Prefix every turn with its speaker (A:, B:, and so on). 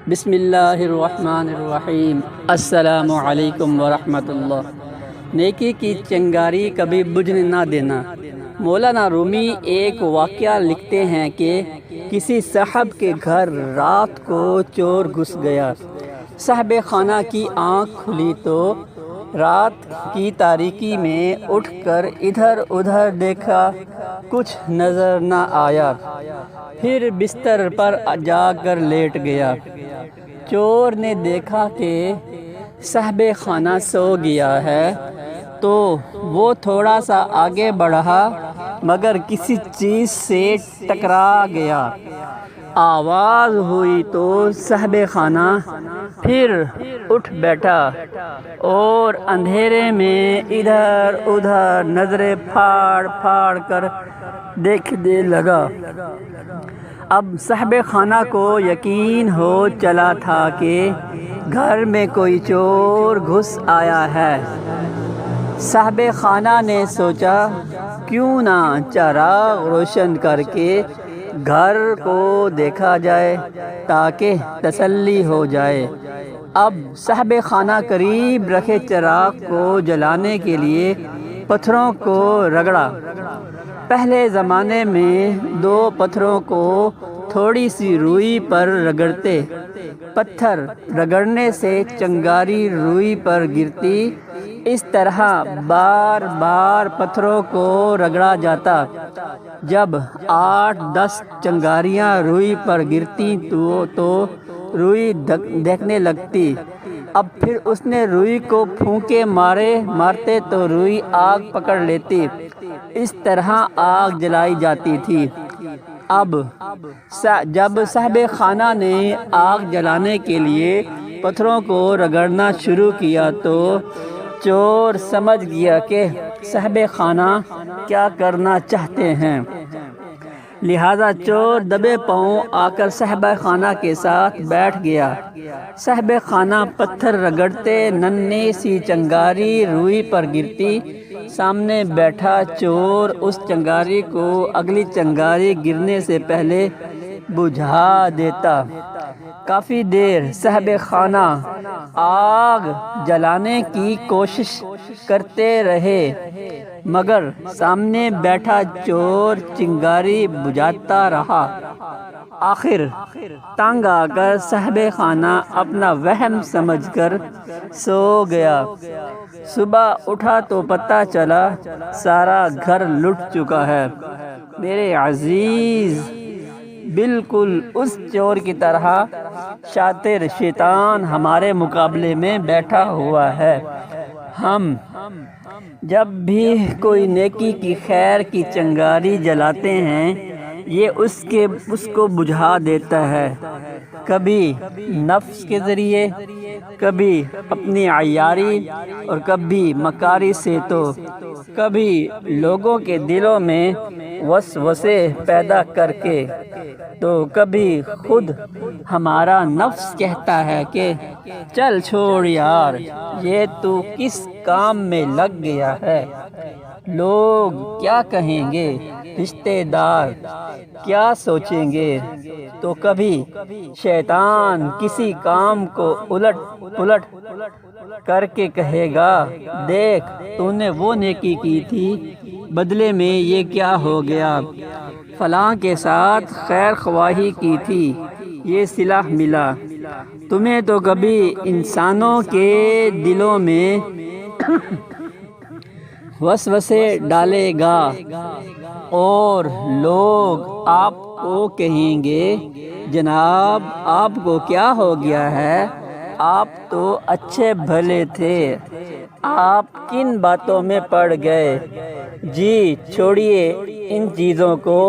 A: بسم اللہ الرحمن الرحیم۔ السلام علیکم ورحمۃ اللہ۔ نیکی کی چنگاری کبھی بجھنے نہ دینا۔ مولانا رومی ایک واقعہ لکھتے ہیں کہ کسی صاحب کے گھر رات کو چور گھس گیا۔ صاحب خانہ کی آنکھ کھلی تو رات کی تاریکی میں اٹھ کر ادھر ادھر دیکھا، کچھ نظر نہ آیا، پھر بستر پر جا کر لیٹ گیا۔ چور نے دیکھا کہ صاحب خانہ سو گیا ہے تو وہ تھوڑا سا آگے بڑھا مگر کسی چیز سے ٹکرا گیا۔ آواز ہوئی تو صاحب خانہ پھر اٹھ بیٹھا اور اندھیرے میں ادھر ادھر نظریں پھاڑ پھاڑ کر دیکھنے لگا۔ اب صاحب خانہ کو یقین ہو چلا تھا کہ گھر میں کوئی چور گھس آیا ہے۔ صاحب خانہ نے سوچا کیوں نہ چراغ روشن کر کے گھر کو دیکھا جائے تاکہ تسلی ہو جائے۔ اب صاحب خانہ قریب رکھے چراغ کو جلانے کے لیے پتھروں کو رگڑا۔ پہلے زمانے میں دو پتھروں کو تھوڑی سی روئی پر رگڑتے، پتھر رگڑنے سے چنگاری روئی پر گرتی، اس طرح بار بار پتھروں کو رگڑا جاتا۔ جب 8-10 چنگاریاں روئی پر گرتی تو روئی دھکنے لگتی۔ اب پھر اس نے روئی کو پھونکے مارتے تو روئی آگ پکڑ لیتی۔ اس طرح آگ جلائی جاتی تھی۔ اب جب صاحب خانہ نے آگ جلانے کے لیے پتھروں کو رگڑنا شروع کیا تو چور سمجھ گیا کہ صاحب خانہ کیا کرنا چاہتے ہیں، لہذا چور دبے پاؤں آ کر صاحب خانہ کے ساتھ بیٹھ گیا۔ صاحب خانہ پتھر رگڑتے، ننھی سی چنگاری روئی پر گرتی، سامنے بیٹھا چور اس چنگاری کو اگلی چنگاری گرنے سے پہلے بجھا دیتا۔ کافی دیر صاحب خانہ آگ جلانے کی کوشش کرتے رہے مگر سامنے بیٹھا چور چنگاری بجھاتا رہا۔ آخر تنگ آ کر صاحب خانہ اپنا وہم سمجھ کر سو گیا۔ صبح اٹھا تو پتہ چلا سارا گھر لٹ چکا ہے۔ میرے عزیز، بالکل اس چور کی طرح شاطر شیطان ہمارے مقابلے میں بیٹھا ہوا ہے۔ ہم جب بھی کوئی نیکی کی خیر کی چنگاری جلاتے ہیں یہ اس کو بجھا دیتا ہے، کبھی نفس کے ذریعے، کبھی اپنی عیاری اور کبھی مکاری سے، تو کبھی لوگوں کے دلوں میں وسوسے پیدا کر کے، تو کبھی خود ہمارا نفس کہتا ہے کہ چل چھوڑ یار، یہ تو کس کام میں لگ گیا ہے، لوگ کیا کہیں گے، رشتہ دار کیا سوچیں گے۔ تو کبھی شیطان کسی کام کو الٹ پلٹ کر کے کہے گا دیکھ تو نے وہ نیکی کی تھی، بدلے میں یہ کیا ہو گیا، فلاں کے ساتھ خیر خواہی کی تھی، یہ صلہ ملا۔ تمہیں تو کبھی انسانوں کے دلوں میں وسوسے ڈالے گا اور لوگ آپ کو کہیں گے جناب آپ کو کیا ہو گیا ہے، آپ تو اچھے بھلے تھے، آپ کن باتوں میں پڑ گئے۔ جی چھوڑیے ان چیزوں کو۔